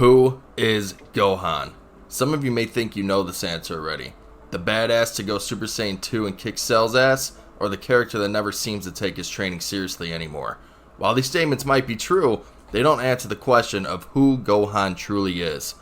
Who is Gohan? Some of you may think you know this answer already. The badass to go Super Saiyan 2 and kick Cell's ass, or the character that never seems to take his training seriously anymore? While these statements might be true, they don't answer the question of who Gohan truly is.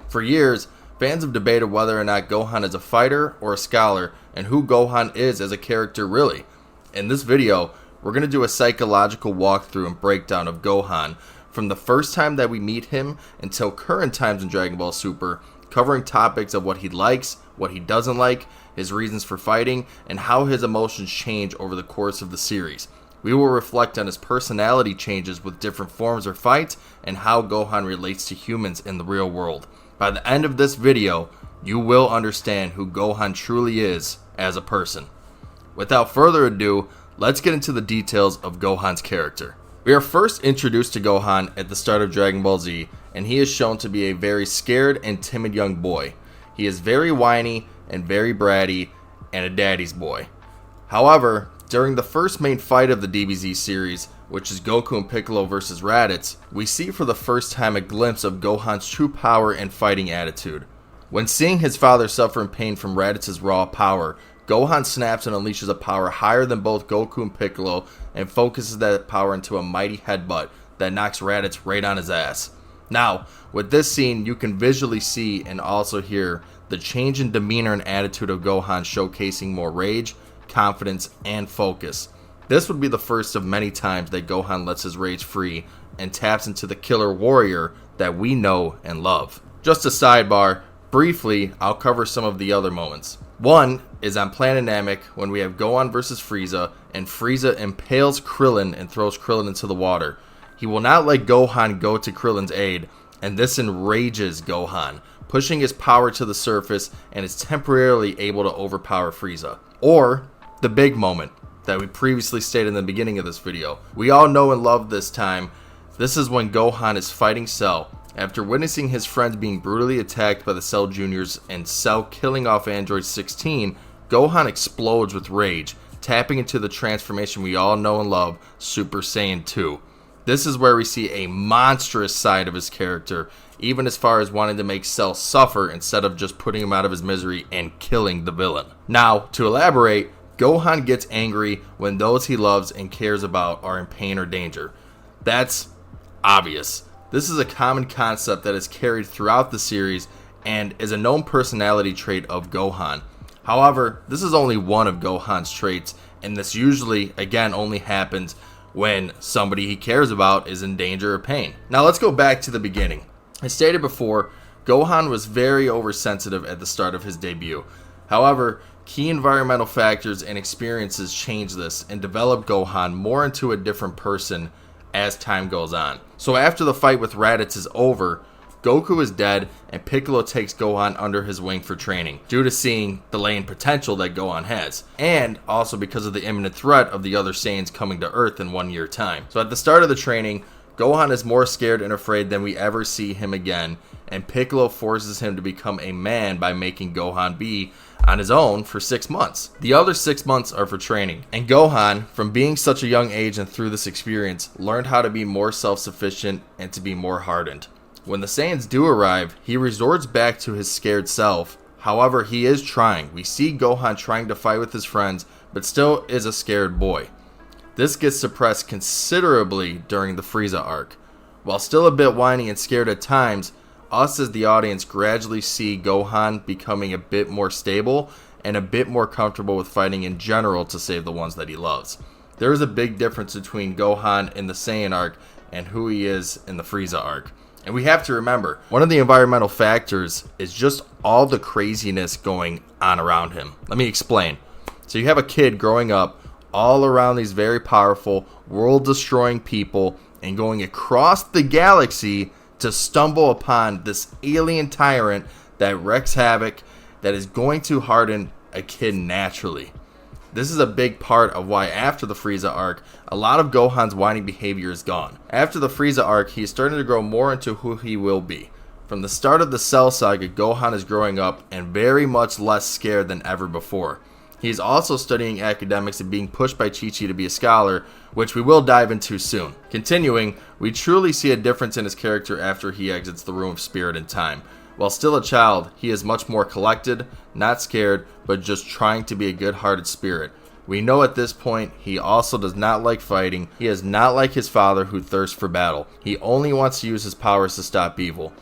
For years, fans have debated whether or not Gohan is a fighter or a scholar, and who Gohan is as a character really. In this video, we're going to do a psychological walkthrough and breakdown of Gohan, from the first time that we meet him until current times in Dragon Ball Super, covering topics of what he likes, what he doesn't like, his reasons for fighting, and how his emotions change over the course of the series. We will reflect on his personality changes with different forms or fights, and how Gohan relates to humans in the real world. By the end of this video, you will understand who Gohan truly is as a person. Without further ado, let's get into the details of Gohan's character. We are first introduced to Gohan at the start of Dragon Ball Z, and he is shown to be a very scared and timid young boy. He is very whiny and very bratty and a daddy's boy. However, during the first main fight of the DBZ series, which is Goku and Piccolo vs Raditz, we see for the first time a glimpse of Gohan's true power and fighting attitude. When seeing his father suffer in pain from Raditz's raw power, Gohan snaps and unleashes a power higher than both Goku and Piccolo and focuses that power into a mighty headbutt that knocks Raditz right on his ass. Now, with this scene, you can visually see and also hear the change in demeanor and attitude of Gohan, showcasing more rage, confidence, and focus. This would be the first of many times that Gohan lets his rage free and taps into the killer warrior that we know and love. Just a sidebar, briefly, I'll cover some of the other moments. One is on Planet Namek when we have Gohan versus Frieza, and Frieza impales Krillin and throws Krillin into the water. He will not let Gohan go to Krillin's aid, and this enrages Gohan, pushing his power to the surface and is temporarily able to overpower Frieza. Or the big moment that we previously stated in the beginning of this video. We all know and love this time. This is when Gohan is fighting Cell. After witnessing his friends being brutally attacked by the Cell Juniors and Cell killing off Android 16, Gohan explodes with rage, tapping into the transformation we all know and love, Super Saiyan 2. This is where we see a monstrous side of his character, even as far as wanting to make Cell suffer instead of just putting him out of his misery and killing the villain. Now, to elaborate, Gohan gets angry when those he loves and cares about are in pain or danger. That's obvious. This is a common concept that is carried throughout the series and is a known personality trait of Gohan. However, this is only one of Gohan's traits, and this usually, again, only happens when somebody he cares about is in danger or pain. Now let's go back to the beginning. As stated before, Gohan was very oversensitive at the start of his debut. However, key environmental factors and experiences change this and develop Gohan more into a different person as time goes on. So after the fight with Raditz is over, Goku is dead and Piccolo takes Gohan under his wing for training, due to seeing the latent potential that Gohan has, and also because of the imminent threat of the other Saiyans coming to Earth in 1 year time. So at the start of the training, Gohan is more scared and afraid than we ever see him again, and Piccolo forces him to become a man by making Gohan be on his own for 6 months. The other 6 months are for training, and Gohan, from being such a young age and through this experience, learned how to be more self-sufficient and to be more hardened. When the Saiyans do arrive, he resorts back to his scared self. However, he is trying. We see Gohan trying to fight with his friends, but still is a scared boy. This gets suppressed considerably during the Frieza arc. While still a bit whiny and scared at times, us as the audience gradually see Gohan becoming a bit more stable and a bit more comfortable with fighting in general to save the ones that he loves. There is a big difference between Gohan in the Saiyan arc and who he is in the Frieza arc. And we have to remember, one of the environmental factors is just all the craziness going on around him. Let me explain. So you have a kid growing up all around these very powerful, world-destroying people and going across the galaxy to stumble upon this alien tyrant that wreaks havoc, that is going to harden a kid naturally. This is a big part of why after the Frieza arc, a lot of Gohan's whiny behavior is gone. After the Frieza arc, he's starting to grow more into who he will be. From the start of the Cell saga, Gohan is growing up and very much less scared than ever before. He's also studying academics and being pushed by Chi-Chi to be a scholar, which we will dive into soon. Continuing, we truly see a difference in his character after he exits the Room of Spirit and Time. While still a child, he is much more collected, not scared, but just trying to be a good-hearted spirit. We know at this point, he also does not like fighting. He is not like his father who thirsts for battle. He only wants to use his powers to stop evil.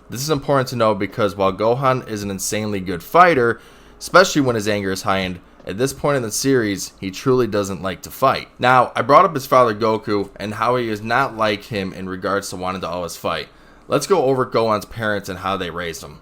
This is important to know because while Gohan is an insanely good fighter, especially when his anger is heightened, at this point in the series, he truly doesn't like to fight. Now, I brought up his father Goku and how he is not like him in regards to wanting to always fight. Let's go over Gohan's parents and how they raised him.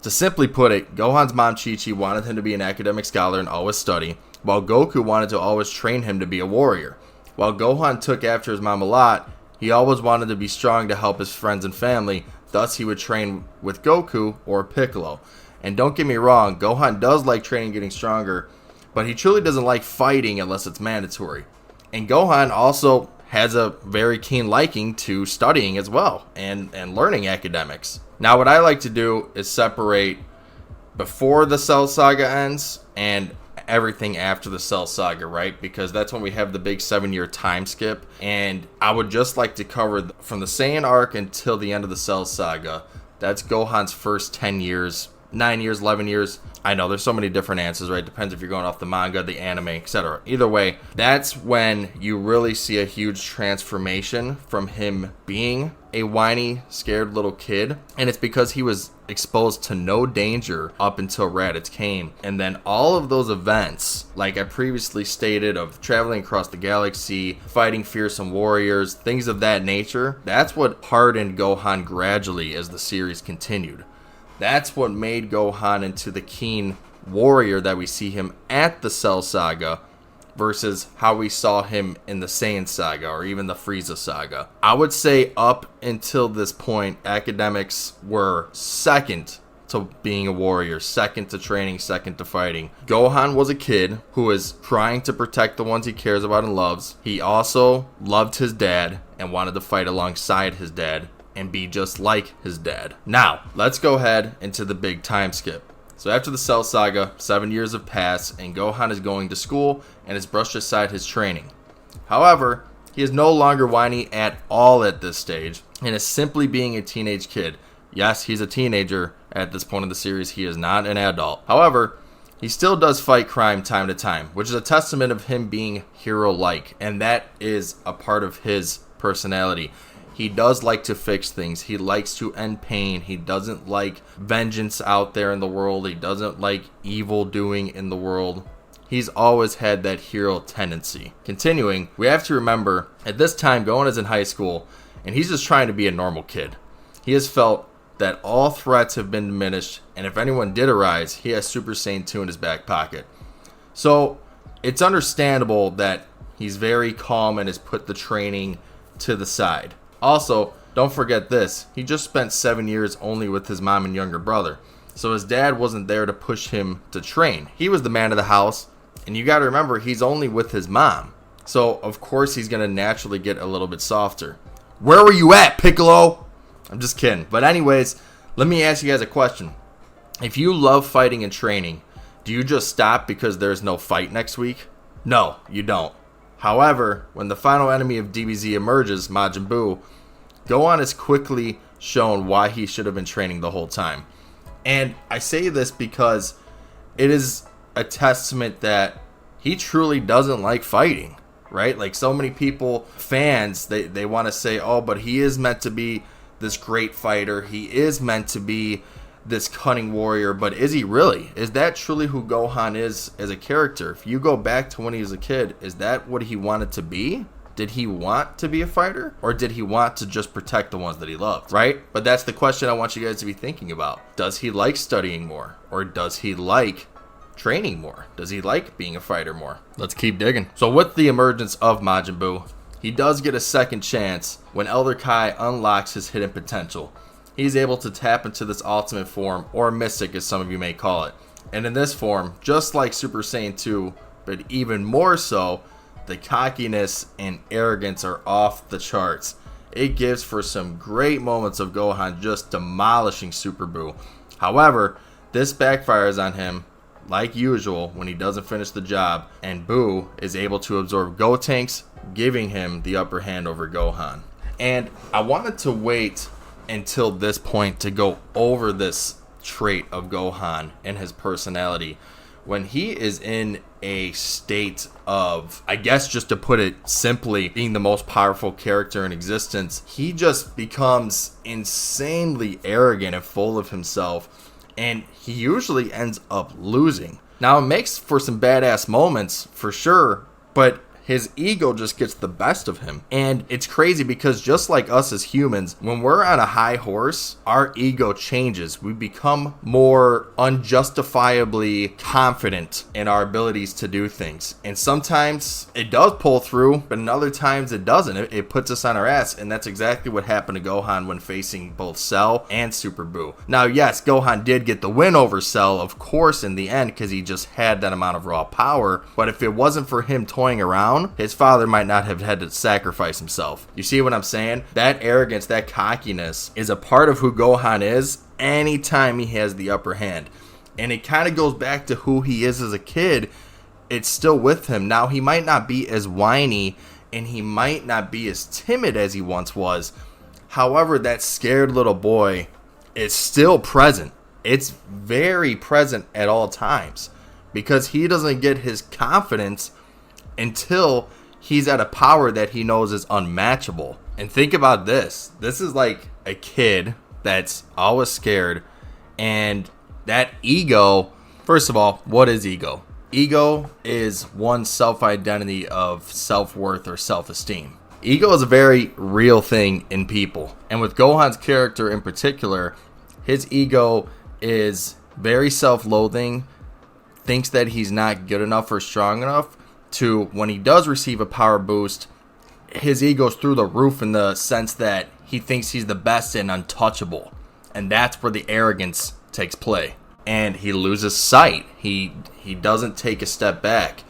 To simply put it, Gohan's mom Chi-Chi wanted him to be an academic scholar and always study, while Goku wanted to always train him to be a warrior. While Gohan took after his mom a lot, he always wanted to be strong to help his friends and family, thus he would train with Goku or Piccolo. And don't get me wrong, Gohan does like training getting stronger, but he truly doesn't like fighting unless it's mandatory. And Gohan also has a very keen liking to studying as well and learning academics. Now what I like to do is separate before the Cell Saga ends and everything after the Cell Saga, right? Because that's when we have the big 7-year time skip. And I would just like to cover from the Saiyan arc until the end of the Cell Saga. That's Gohan's first 10 years, 9 years, 11 years. I know there's so many different answers, right? Depends if you're going off the manga, the anime, etc. Either way, that's when you really see a huge transformation from him being a whiny, scared little kid. And it's because he was exposed to no danger up until Raditz came. And then all of those events, like I previously stated, of traveling across the galaxy, fighting fearsome warriors, things of that nature, that's what hardened Gohan gradually as the series continued. That's what made Gohan into the keen warrior that we see him at the Cell Saga versus how we saw him in the Saiyan Saga or even the Frieza Saga. I would say up until this point, academics were second to being a warrior, second to training, second to fighting. Gohan was a kid who was trying to protect the ones he cares about and loves. He also loved his dad and wanted to fight alongside his dad and be just like his dad. Now, let's go ahead into the big time skip. So after the Cell Saga, 7 years have passed and Gohan is going to school and has brushed aside his training. However, he is no longer whiny at all at this stage and is simply being a teenage kid. Yes, he's a teenager at this point in the series. He is not an adult. However, he still does fight crime time to time, which is a testament of him being hero-like, and that is a part of his personality. He does like to fix things. He likes to end pain. He doesn't like vengeance out there in the world. He doesn't like evil doing in the world. He's always had that hero tendency. Continuing, we have to remember, at this time, Gohan is in high school, and he's just trying to be a normal kid. He has felt that all threats have been diminished, and if anyone did arise, he has Super Saiyan 2 in his back pocket. So, it's understandable that he's very calm and has put the training to the side. Also, don't forget this, he just spent 7 years only with his mom and younger brother. So his dad wasn't there to push him to train. He was the man of the house, and you gotta remember, he's only with his mom. So, of course, he's gonna naturally get a little bit softer. Where were you at, Piccolo? I'm just kidding. But anyways, let me ask you guys a question. If you love fighting and training, do you just stop because there's no fight next week? No, you don't. However, when the final enemy of DBZ emerges, Majin Buu, Gohan is quickly shown why he should have been training the whole time. And I say this because it is a testament that he truly doesn't like fighting, right? Like so many people, fans, they want to say, oh, but he is meant to be this great fighter. He is meant to be this cunning warrior, but is he really? Is that truly who Gohan is as a character? If you go back to when he was a kid, is that what he wanted to be? Did he want to be a fighter? Or did he want to just protect the ones that he loved, right? But that's the question I want you guys to be thinking about. Does he like studying more? Or does he like training more? Does he like being a fighter more? Let's keep digging. So with the emergence of Majin Buu, he does get a second chance when Elder Kai unlocks his hidden potential. He's able to tap into this ultimate form, or mystic as some of you may call it. And in this form, just like Super Saiyan 2, but even more so, the cockiness and arrogance are off the charts. It gives for some great moments of Gohan just demolishing Super Buu. However, this backfires on him like usual, when he doesn't finish the job, and Buu is able to absorb Gotenks, giving him the upper hand over Gohan. And I wanted to wait until this point to go over this trait of Gohan and his personality. When he is in a state of, I guess just to put it simply, being the most powerful character in existence, he just becomes insanely arrogant and full of himself, and he usually ends up losing. Now, it makes for some badass moments, for sure, but his ego just gets the best of him. And it's crazy because just like us as humans, when we're on a high horse, our ego changes. We become more unjustifiably confident in our abilities to do things. And sometimes it does pull through, but in other times it doesn't. It puts us on our ass. And that's exactly what happened to Gohan when facing both Cell and Super Buu. Now, yes, Gohan did get the win over Cell, of course, in the end, because he just had that amount of raw power. But if it wasn't for him toying around, his father might not have had to sacrifice himself. You see what I'm saying? That arrogance, that cockiness is a part of who Gohan is anytime he has the upper hand. And it kind of goes back to who he is as a kid. It's still with him. Now, he might not be as whiny and he might not be as timid as he once was. However, that scared little boy is still present. It's very present at all times because he doesn't get his confidence until he's at a power that he knows is unmatchable. And think about this. This is like a kid that's always scared. And that ego, first of all, what is ego? Ego is one's self-identity of self-worth or self-esteem. Ego is a very real thing in people. And with Gohan's character in particular, his ego is very self-loathing, thinks that he's not good enough or strong enough, to when he does receive a power boost, his ego's through the roof in the sense that he thinks he's the best and untouchable. And that's where the arrogance takes play. And he loses sight. He doesn't take a step back.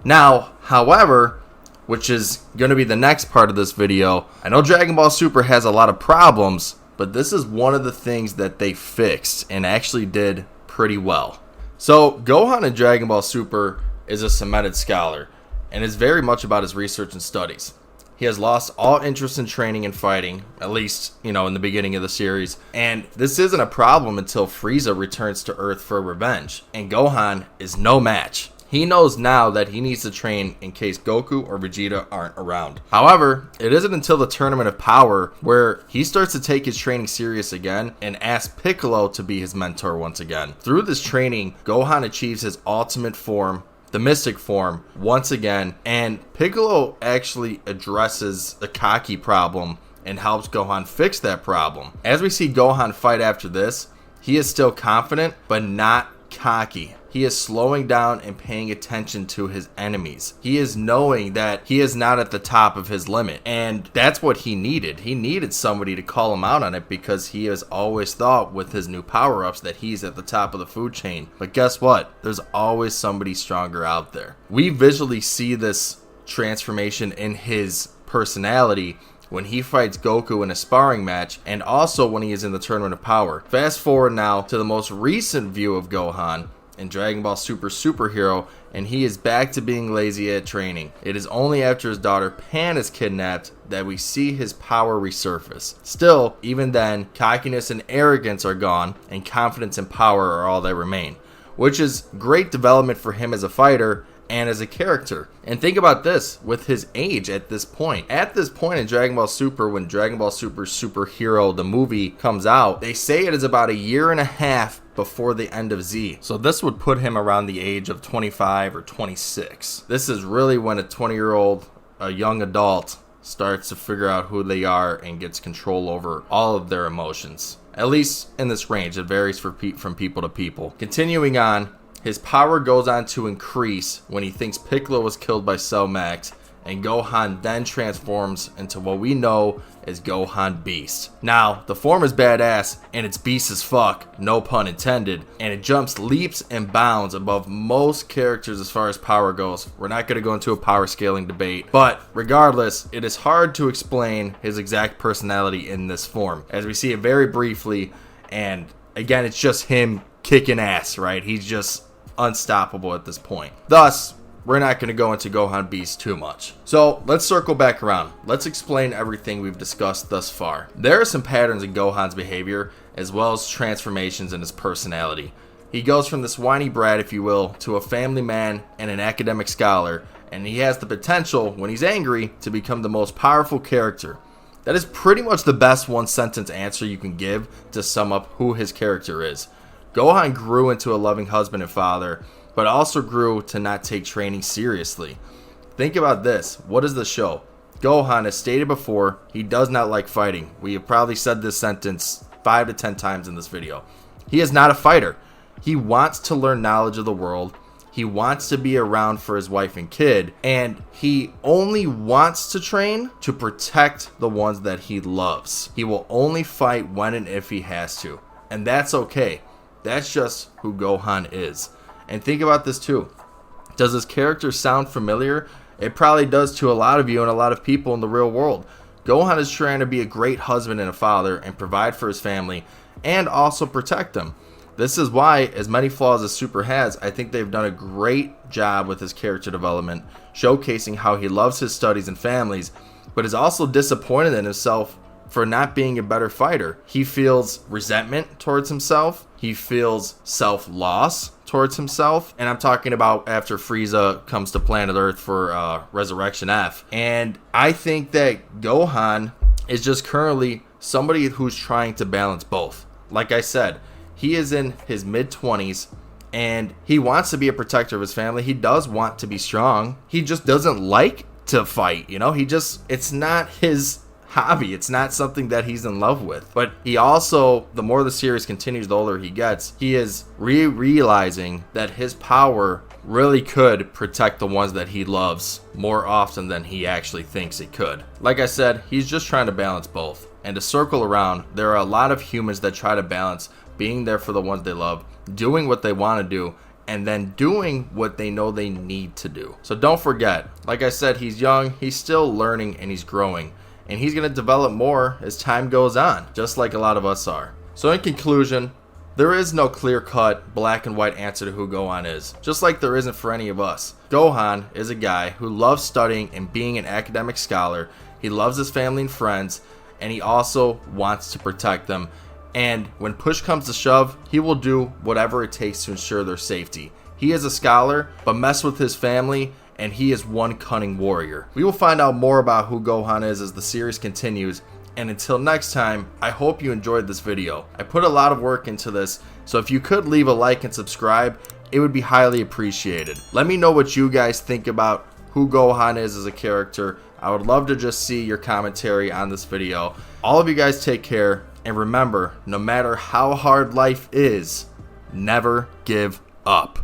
Now, however, which is going to be the next part of this video, I know Dragon Ball Super has a lot of problems, but this is one of the things that they fixed and actually did pretty well. So, Gohan in Dragon Ball Super is a cemented scholar, and is very much about his research and studies. He has lost all interest in training and fighting, at least, in the beginning of the series, and this isn't a problem until Frieza returns to Earth for revenge, and Gohan is no match. He knows now that he needs to train in case Goku or Vegeta aren't around. However, it isn't until the Tournament of Power where he starts to take his training serious again and asks Piccolo to be his mentor once again. Through this training, Gohan achieves his ultimate form, the mystic form, once again, and Piccolo actually addresses the cocky problem and helps Gohan fix that problem. As we see Gohan fight after this, he is still confident but not cocky. He is slowing down and paying attention to his enemies. He is knowing that he is not at the top of his limit, and that's what he needed. He needed somebody to call him out on it because he has always thought with his new power-ups that he's at the top of the food chain. But guess what? There's always somebody stronger out there. We visually see this transformation in his personality when he fights Goku in a sparring match, and also when he is in the Tournament of Power. Fast forward now to the most recent view of Gohan in Dragon Ball Super Superhero, and he is back to being lazy at training. It is only after his daughter Pan is kidnapped that we see his power resurface. Still, even then, cockiness and arrogance are gone, and confidence and power are all that remain, which is great development for him as a fighter and as a character. And think about this, with his age at this point. At this point in Dragon Ball Super, when Dragon Ball Super Superhero, the movie, comes out, they say it is about a year and a half before the end of Z. So this would put him around the age of 25 or 26. This is really when a 20-year-old, a young adult, starts to figure out who they are and gets control over all of their emotions. At least in this range. It varies from people to people. Continuing on, his power goes on to increase when he thinks Piccolo was killed by Cell Max, and Gohan then transforms into what we know as Gohan Beast. Now, the form is badass, and it's beast as fuck, no pun intended, and it jumps leaps and bounds above most characters as far as power goes. We're not going to go into a power scaling debate, but regardless, it is hard to explain his exact personality in this form, as we see it very briefly, and again, it's just him kicking ass, right? He's just unstoppable at this point. Thus, we're not going to go into Gohan Beast too much. So let's circle back around. Let's explain everything we've discussed thus far. There are some patterns in Gohan's behavior, as well as transformations in his personality. He goes from this whiny brat, if you will, to a family man and an academic scholar, and he has the potential, when he's angry, to become the most powerful character. That is pretty much the best one-sentence answer you can give to sum up who his character is. Gohan grew into a loving husband and father, but also grew to not take training seriously. Think about this. What is the show? Gohan, as stated before, he does not like fighting. We have probably said this sentence 5 to 10 times in this video. He is not a fighter. He wants to learn knowledge of the world. He wants to be around for his wife and kid. And he only wants to train to protect the ones that he loves. He will only fight when and if he has to. And that's okay. That's just who Gohan is. And think about this too. Does this character sound familiar? It probably does to a lot of you and a lot of people in the real world. Gohan is trying to be a great husband and a father and provide for his family and also protect them. This is why, as many flaws as Super has, I think they've done a great job with his character development, showcasing how he loves his studies and families, but is also disappointed in himself for not being a better fighter. He feels resentment towards himself. He feels self-loss towards himself. And I'm talking about after Frieza comes to planet Earth for Resurrection F. And I think that Gohan is just currently somebody who's trying to balance both. Like I said, he is in his mid-20s and he wants to be a protector of his family. He does want to be strong. He just doesn't like to fight, you know? It's not his hobby. It's not something that he's in love with. But he also, the more the series continues, the older he gets, he is realizing that his power really could protect the ones that he loves more often than he actually thinks it could. Like I said, he's just trying to balance both. And to circle around, there are a lot of humans that try to balance being there for the ones they love, doing what they want to do, and then doing what they know they need to do. So don't forget, like I said, he's young, he's still learning, and he's growing. And he's going to develop more as time goes on, just like a lot of us are. So in conclusion, there is no clear-cut, black and white answer to who Gohan is, just like there isn't for any of us. Gohan is a guy who loves studying and being an academic scholar. He loves his family and friends, and he also wants to protect them. And when push comes to shove, he will do whatever it takes to ensure their safety. He is a scholar, but mess with his family, and he is one cunning warrior. We will find out more about who Gohan is as the series continues, and until next time, I hope you enjoyed this video. I put a lot of work into this, so if you could leave a like and subscribe, it would be highly appreciated. Let me know what you guys think about who Gohan is as a character. I would love to just see your commentary on this video. All of you guys take care, and remember, no matter how hard life is, never give up.